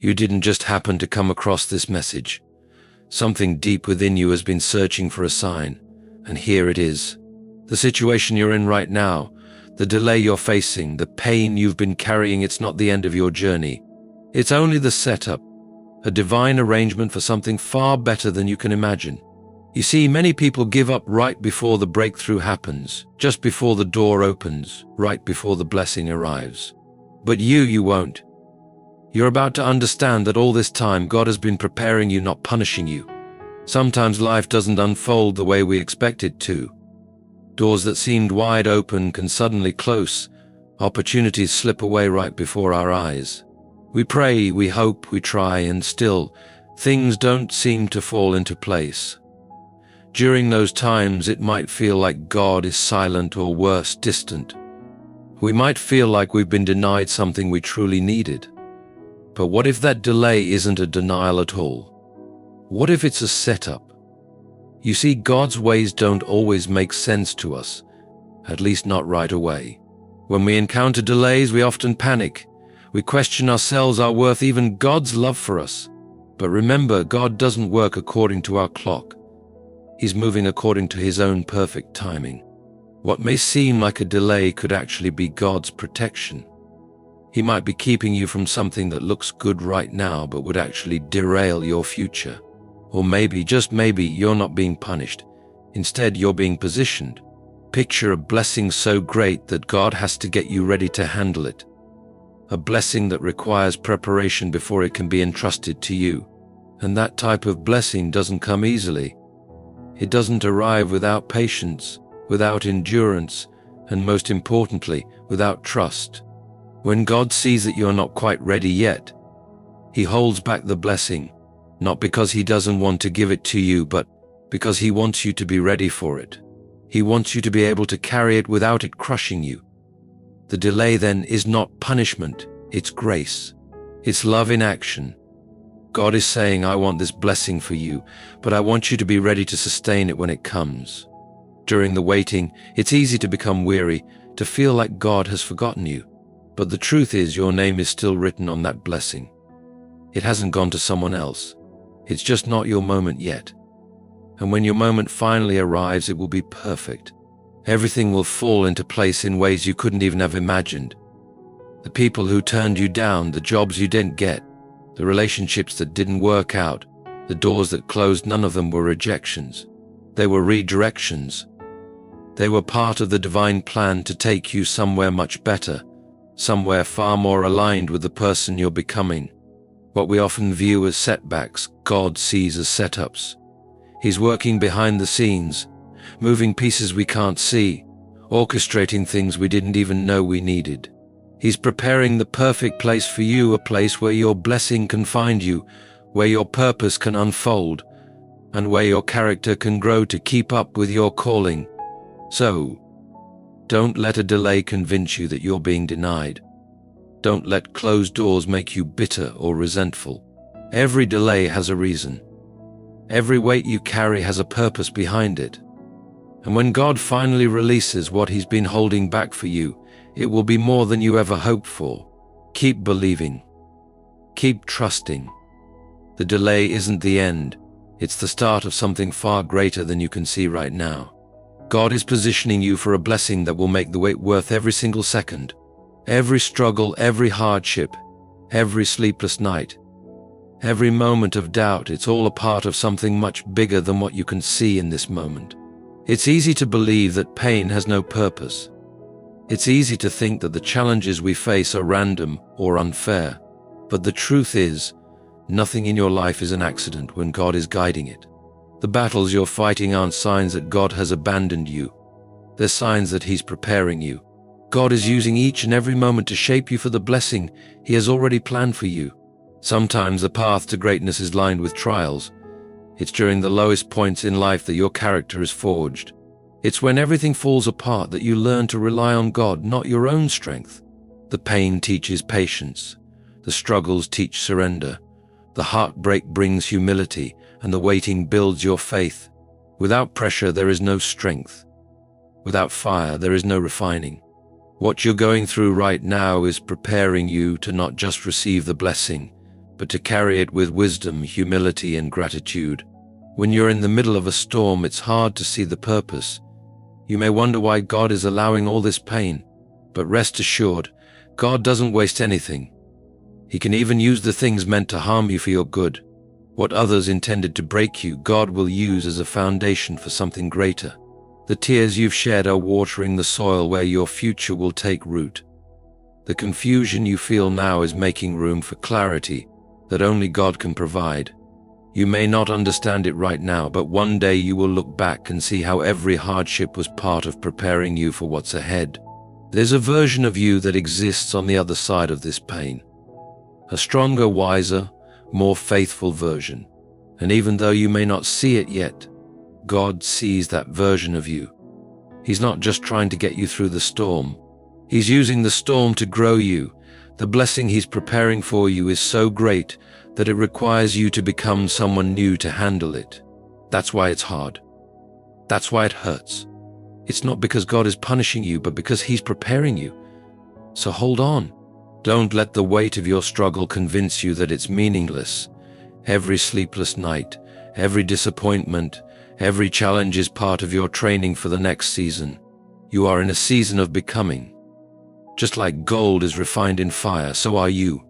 You didn't just happen to come across this message. Something deep within you has been searching for a sign, and here it is. The situation you're in right now, the delay you're facing, the pain you've been carrying, it's not the end of your journey. It's only the setup, a divine arrangement for something far better than you can imagine. You see, many people give up right before the breakthrough happens, just before the door opens, right before the blessing arrives. But you won't. You're about to understand that all this time God has been preparing you, not punishing you. Sometimes life doesn't unfold the way we expect it to. Doors that seemed wide open can suddenly close. Opportunities slip away right before our eyes. We pray, we hope, we try, and still, things don't seem to fall into place. During those times, it might feel like God is silent or worse, distant. We might feel like we've been denied something we truly needed. But what if that delay isn't a denial at all? What if it's a setup? You see, God's ways don't always make sense to us, at least not right away. When we encounter delays, we often panic. We question ourselves, our worth, even God's love for us. But remember, God doesn't work according to our clock. He's moving according to His own perfect timing. What may seem like a delay could actually be God's protection. He might be keeping you from something that looks good right now but would actually derail your future. Or maybe, just maybe, you're not being punished. Instead, you're being positioned. Picture a blessing so great that God has to get you ready to handle it. A blessing that requires preparation before it can be entrusted to you. And that type of blessing doesn't come easily. It doesn't arrive without patience, without endurance, and most importantly, without trust. When God sees that you're not quite ready yet, He holds back the blessing, not because He doesn't want to give it to you, but because He wants you to be ready for it. He wants you to be able to carry it without it crushing you. The delay then is not punishment, it's grace. It's love in action. God is saying, I want this blessing for you, but I want you to be ready to sustain it when it comes. During the waiting, it's easy to become weary, to feel like God has forgotten you. But the truth is, your name is still written on that blessing. It hasn't gone to someone else. It's just not your moment yet. And when your moment finally arrives, it will be perfect. Everything will fall into place in ways you couldn't even have imagined. The people who turned you down, the jobs you didn't get, the relationships that didn't work out, the doors that closed, none of them were rejections. They were redirections. They were part of the divine plan to take you somewhere much better, somewhere far more aligned with the person you're becoming. What we often view as setbacks, God sees as setups. He's working behind the scenes, moving pieces we can't see, orchestrating things we didn't even know we needed. He's preparing the perfect place for you, a place where your blessing can find you, where your purpose can unfold, and where your character can grow to keep up with your calling. So, don't let a delay convince you that you're being denied. Don't let closed doors make you bitter or resentful. Every delay has a reason. Every weight you carry has a purpose behind it. And when God finally releases what He's been holding back for you, it will be more than you ever hoped for. Keep believing. Keep trusting. The delay isn't the end. It's the start of something far greater than you can see right now. God is positioning you for a blessing that will make the wait worth every single second. Every struggle, every hardship, every sleepless night, every moment of doubt, it's all a part of something much bigger than what you can see in this moment. It's easy to believe that pain has no purpose. It's easy to think that the challenges we face are random or unfair. But the truth is, nothing in your life is an accident when God is guiding it. The battles you're fighting aren't signs that God has abandoned you. They're signs that He's preparing you. God is using each and every moment to shape you for the blessing He has already planned for you. Sometimes the path to greatness is lined with trials. It's during the lowest points in life that your character is forged. It's when everything falls apart that you learn to rely on God, not your own strength. The pain teaches patience. The struggles teach surrender. The heartbreak brings humility, and the waiting builds your faith. Without pressure, there is no strength. Without fire, there is no refining. What you're going through right now is preparing you to not just receive the blessing, but to carry it with wisdom, humility, and gratitude. When you're in the middle of a storm, it's hard to see the purpose. You may wonder why God is allowing all this pain, but rest assured, God doesn't waste anything. He can even use the things meant to harm you for your good. What others intended to break you, God will use as a foundation for something greater. The tears you've shed are watering the soil where your future will take root. The confusion you feel now is making room for clarity that only God can provide. You may not understand it right now, but one day you will look back and see how every hardship was part of preparing you for what's ahead. There's a version of you that exists on the other side of this pain. A stronger, wiser, more faithful version. And even though you may not see it yet, God sees that version of you. He's not just trying to get you through the storm. He's using the storm to grow you. The blessing He's preparing for you is so great that it requires you to become someone new to handle it. That's why it's hard. That's why it hurts. It's not because God is punishing you, but because He's preparing you. So hold on. Don't let the weight of your struggle convince you that it's meaningless. Every sleepless night, every disappointment, every challenge is part of your training for the next season. You are in a season of becoming. Just like gold is refined in fire, so are you.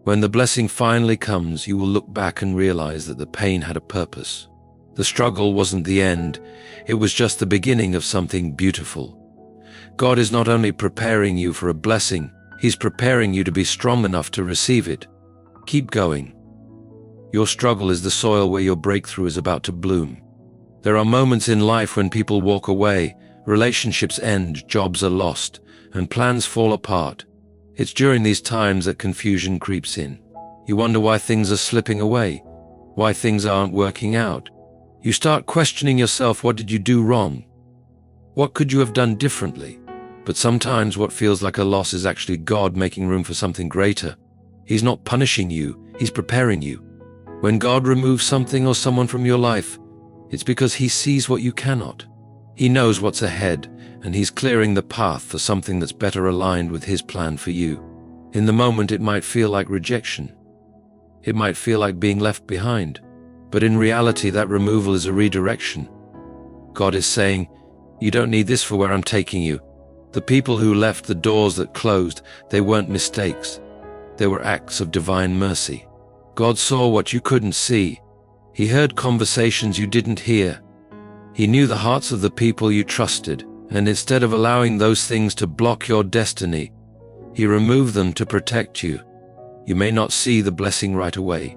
When the blessing finally comes, you will look back and realize that the pain had a purpose. The struggle wasn't the end, it was just the beginning of something beautiful. God is not only preparing you for a blessing, He's preparing you to be strong enough to receive it. Keep going. Your struggle is the soil where your breakthrough is about to bloom. There are moments in life when people walk away, relationships end, jobs are lost, and plans fall apart. It's during these times that confusion creeps in. You wonder why things are slipping away, why things aren't working out. You start questioning yourself, what did you do wrong? What could you have done differently? But sometimes what feels like a loss is actually God making room for something greater. He's not punishing you, He's preparing you. When God removes something or someone from your life, it's because He sees what you cannot. He knows what's ahead, and He's clearing the path for something that's better aligned with His plan for you. In the moment, it might feel like rejection. It might feel like being left behind. But in reality, that removal is a redirection. God is saying, you don't need this for where I'm taking you. The people who left, the doors that closed, they weren't mistakes. They were acts of divine mercy. God saw what you couldn't see. He heard conversations you didn't hear. He knew the hearts of the people you trusted, and instead of allowing those things to block your destiny, He removed them to protect you. You may not see the blessing right away.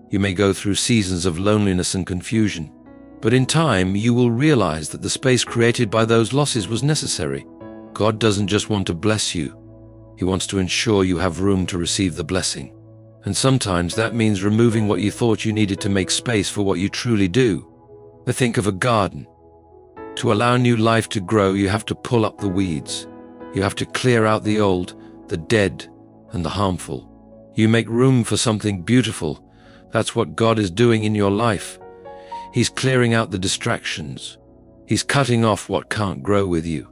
You may go through seasons of loneliness and confusion, but in time you will realize that the space created by those losses was necessary. God doesn't just want to bless you. He wants to ensure you have room to receive the blessing. And sometimes that means removing what you thought you needed to make space for what you truly do. Think of a garden. To allow new life to grow, you have to pull up the weeds. You have to clear out the old, the dead, and the harmful. You make room for something beautiful. That's what God is doing in your life. He's clearing out the distractions. He's cutting off what can't grow with you.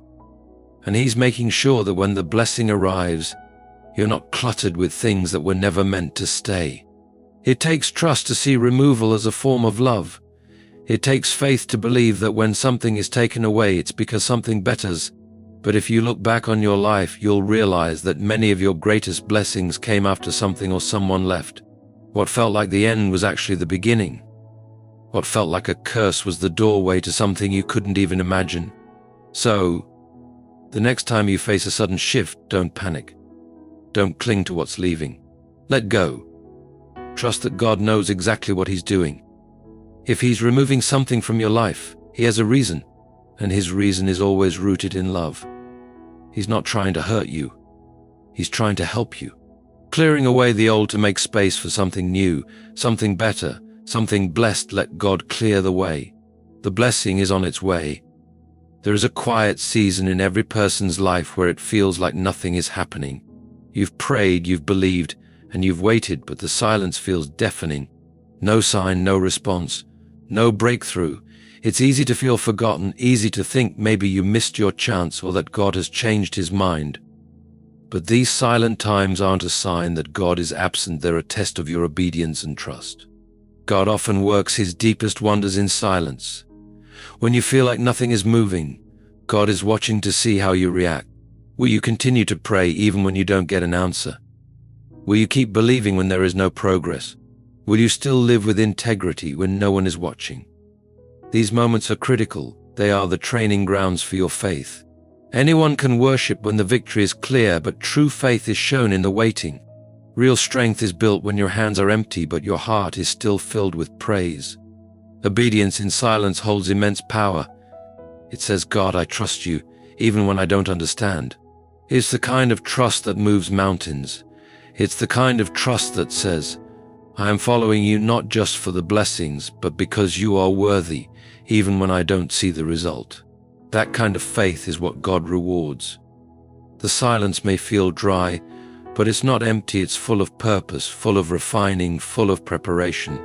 And He's making sure that when the blessing arrives, you're not cluttered with things that were never meant to stay. It takes trust to see removal as a form of love. It takes faith to believe that when something is taken away, it's because something better's. But if you look back on your life, you'll realize that many of your greatest blessings came after something or someone left. What felt like the end was actually the beginning. What felt like a curse was the doorway to something you couldn't even imagine. So, the next time you face a sudden shift, don't panic. Don't cling to what's leaving. Let go. Trust that God knows exactly what He's doing. If He's removing something from your life, He has a reason, and His reason is always rooted in love. He's not trying to hurt you. He's trying to help you. Clearing away the old to make space for something new, something better, something blessed. Let God clear the way. The blessing is on its way. There is a quiet season in every person's life where it feels like nothing is happening. You've prayed, you've believed, and you've waited, but the silence feels deafening. No sign, no response, no breakthrough. It's easy to feel forgotten, easy to think maybe you missed your chance or that God has changed His mind. But these silent times aren't a sign that God is absent, they're a test of your obedience and trust. God often works his deepest wonders in silence. When you feel like nothing is moving, God is watching to see how you react. Will you continue to pray even when you don't get an answer? Will you keep believing when there is no progress? Will you still live with integrity when no one is watching? These moments are critical. They are the training grounds for your faith. Anyone can worship when the victory is clear, but true faith is shown in the waiting. Real strength is built when your hands are empty, but your heart is still filled with praise. Obedience in silence holds immense power. It says, God, I trust you, even when I don't understand. It's the kind of trust that moves mountains. It's the kind of trust that says, I am following you not just for the blessings, but because you are worthy, even when I don't see the result. That kind of faith is what God rewards. The silence may feel dry, but it's not empty, it's full of purpose, full of refining, full of preparation.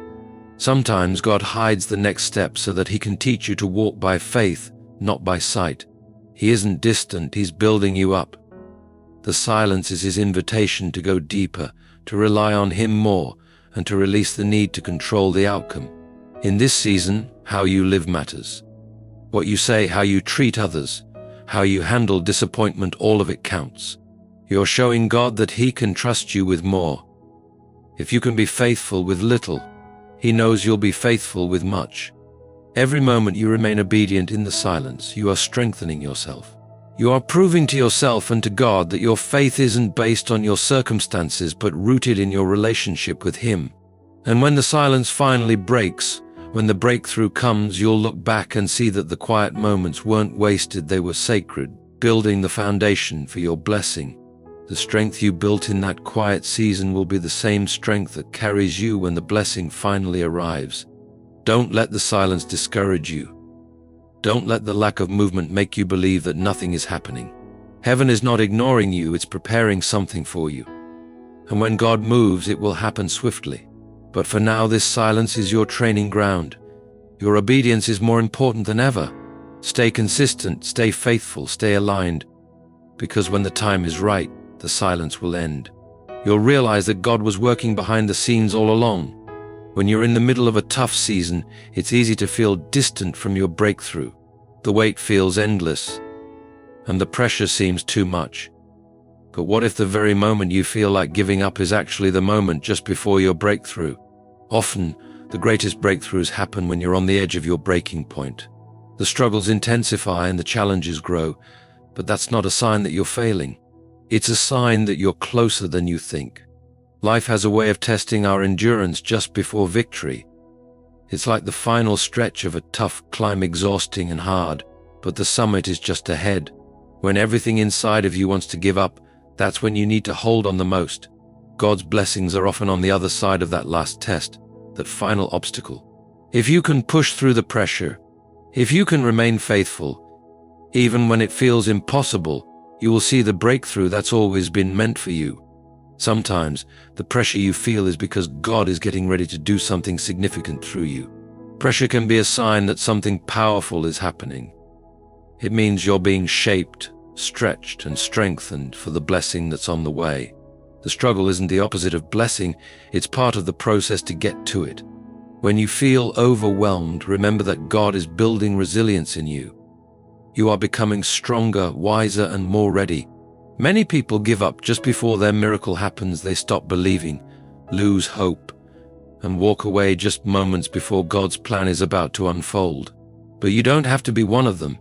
Sometimes God hides the next step so that he can teach you to walk by faith, not by sight. He isn't distant, he's building you up. The silence is his invitation to go deeper, to rely on him more, and to release the need to control the outcome. In this season, how you live matters. What you say, how you treat others, how you handle disappointment, all of it counts. You're showing God that he can trust you with more. If you can be faithful with little, he knows you'll be faithful with much. Every moment you remain obedient in the silence, you are strengthening yourself. You are proving to yourself and to God that your faith isn't based on your circumstances, but rooted in your relationship with him. And when the silence finally breaks, when the breakthrough comes, you'll look back and see that the quiet moments weren't wasted, they were sacred, building the foundation for your blessing. The strength you built in that quiet season will be the same strength that carries you when the blessing finally arrives. Don't let the silence discourage you. Don't let the lack of movement make you believe that nothing is happening. Heaven is not ignoring you, it's preparing something for you. And when God moves, it will happen swiftly. But for now, this silence is your training ground. Your obedience is more important than ever. Stay consistent, stay faithful, stay aligned. Because when the time is right, the silence will end. You'll realize that God was working behind the scenes all along. When you're in the middle of a tough season, it's easy to feel distant from your breakthrough. The wait feels endless, and the pressure seems too much. But what if the very moment you feel like giving up is actually the moment just before your breakthrough? Often, the greatest breakthroughs happen when you're on the edge of your breaking point. The struggles intensify and the challenges grow, but that's not a sign that you're failing. It's a sign that you're closer than you think. Life has a way of testing our endurance just before victory. It's like the final stretch of a tough climb, exhausting and hard, but the summit is just ahead. When everything inside of you wants to give up, that's when you need to hold on the most. God's blessings are often on the other side of that last test, that final obstacle. If you can push through the pressure, if you can remain faithful, even when it feels impossible, you will see the breakthrough that's always been meant for you. Sometimes, the pressure you feel is because God is getting ready to do something significant through you. Pressure can be a sign that something powerful is happening. It means you're being shaped, stretched, and strengthened for the blessing that's on the way. The struggle isn't the opposite of blessing, it's part of the process to get to it. When you feel overwhelmed, remember that God is building resilience in you. You are becoming stronger, wiser, and more ready. Many people give up just before their miracle happens. They stop believing, lose hope, and walk away just moments before God's plan is about to unfold. But you don't have to be one of them.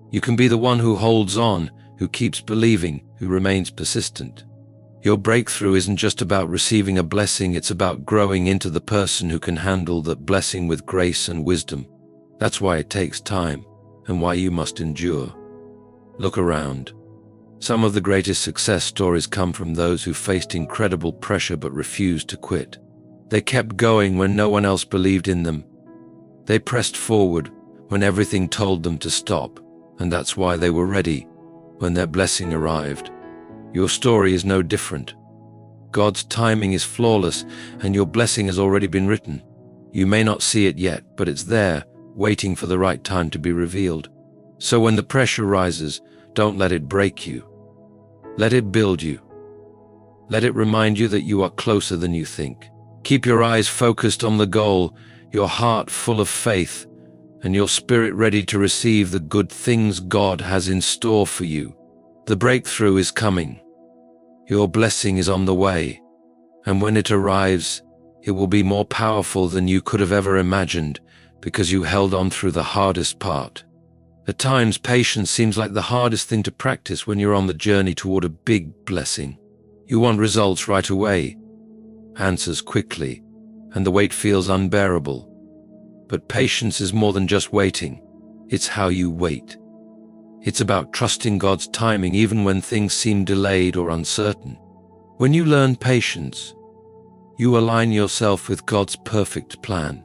You can be the one who holds on, who keeps believing, who remains persistent. Your breakthrough isn't just about receiving a blessing, it's about growing into the person who can handle that blessing with grace and wisdom. That's why it takes time, and why you must endure. Look around. Some of the greatest success stories come from those who faced incredible pressure but refused to quit. They kept going when no one else believed in them. They pressed forward when everything told them to stop, and that's why they were ready when their blessing arrived. Your story is no different. God's timing is flawless, and your blessing has already been written. You may not see it yet, but it's there, waiting for the right time to be revealed. So when the pressure rises, don't let it break you. Let it build you. Let it remind you that you are closer than you think. Keep your eyes focused on the goal, your heart full of faith, and your spirit ready to receive the good things God has in store for you. The breakthrough is coming. Your blessing is on the way, and when it arrives, it will be more powerful than you could have ever imagined because you held on through the hardest part. At times, patience seems like the hardest thing to practice when you're on the journey toward a big blessing. You want results right away, answers quickly, and the wait feels unbearable. But patience is more than just waiting. It's how you wait. It's about trusting God's timing even when things seem delayed or uncertain. When you learn patience, you align yourself with God's perfect plan.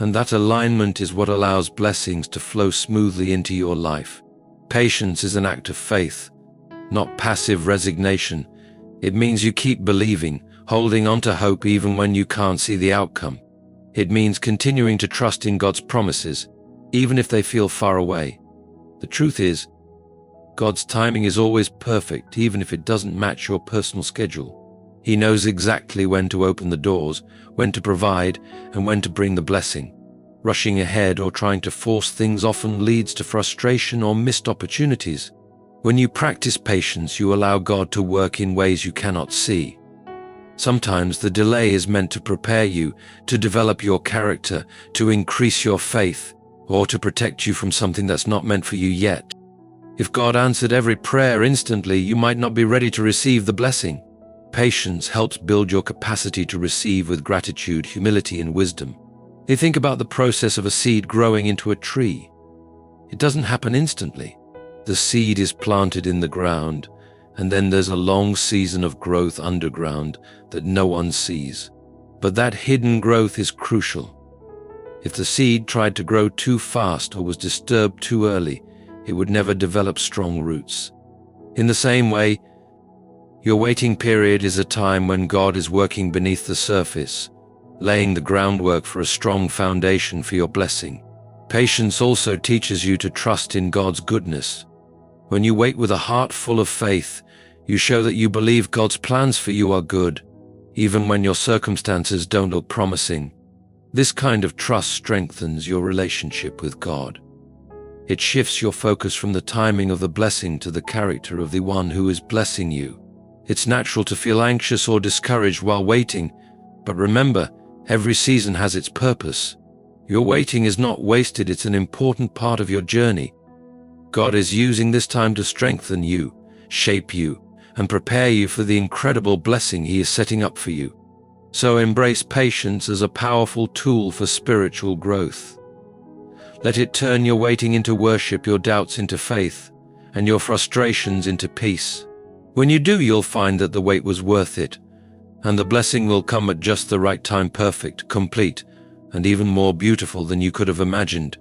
And that alignment is what allows blessings to flow smoothly into your life. Patience is an act of faith, not passive resignation. It means you keep believing, holding on to hope even when you can't see the outcome. It means continuing to trust in God's promises, even if they feel far away. The truth is, God's timing is always perfect, even if it doesn't match your personal schedule. He knows exactly when to open the doors, when to provide, and when to bring the blessing. Rushing ahead or trying to force things often leads to frustration or missed opportunities. When you practice patience, you allow God to work in ways you cannot see. Sometimes the delay is meant to prepare you, to develop your character, to increase your faith, or to protect you from something that's not meant for you yet. If God answered every prayer instantly, you might not be ready to receive the blessing. Patience helps build your capacity to receive with gratitude, humility, and wisdom. You think about the process of a seed growing into a tree. It doesn't happen instantly. The seed is planted in the ground, and then there's a long season of growth underground that no one sees. But that hidden growth is crucial. If the seed tried to grow too fast or was disturbed too early, it would never develop strong roots. In the same way, your waiting period is a time when God is working beneath the surface, laying the groundwork for a strong foundation for your blessing. Patience also teaches you to trust in God's goodness. When you wait with a heart full of faith, you show that you believe God's plans for you are good, even when your circumstances don't look promising. This kind of trust strengthens your relationship with God. It shifts your focus from the timing of the blessing to the character of the one who is blessing you. It's natural to feel anxious or discouraged while waiting, but remember, every season has its purpose. Your waiting is not wasted, it's an important part of your journey. God is using this time to strengthen you, shape you, and prepare you for the incredible blessing He is setting up for you. So embrace patience as a powerful tool for spiritual growth. Let it turn your waiting into worship, your doubts into faith, and your frustrations into peace. When you do, you'll find that the wait was worth it, and the blessing will come at just the right time, perfect, complete, and even more beautiful than you could have imagined.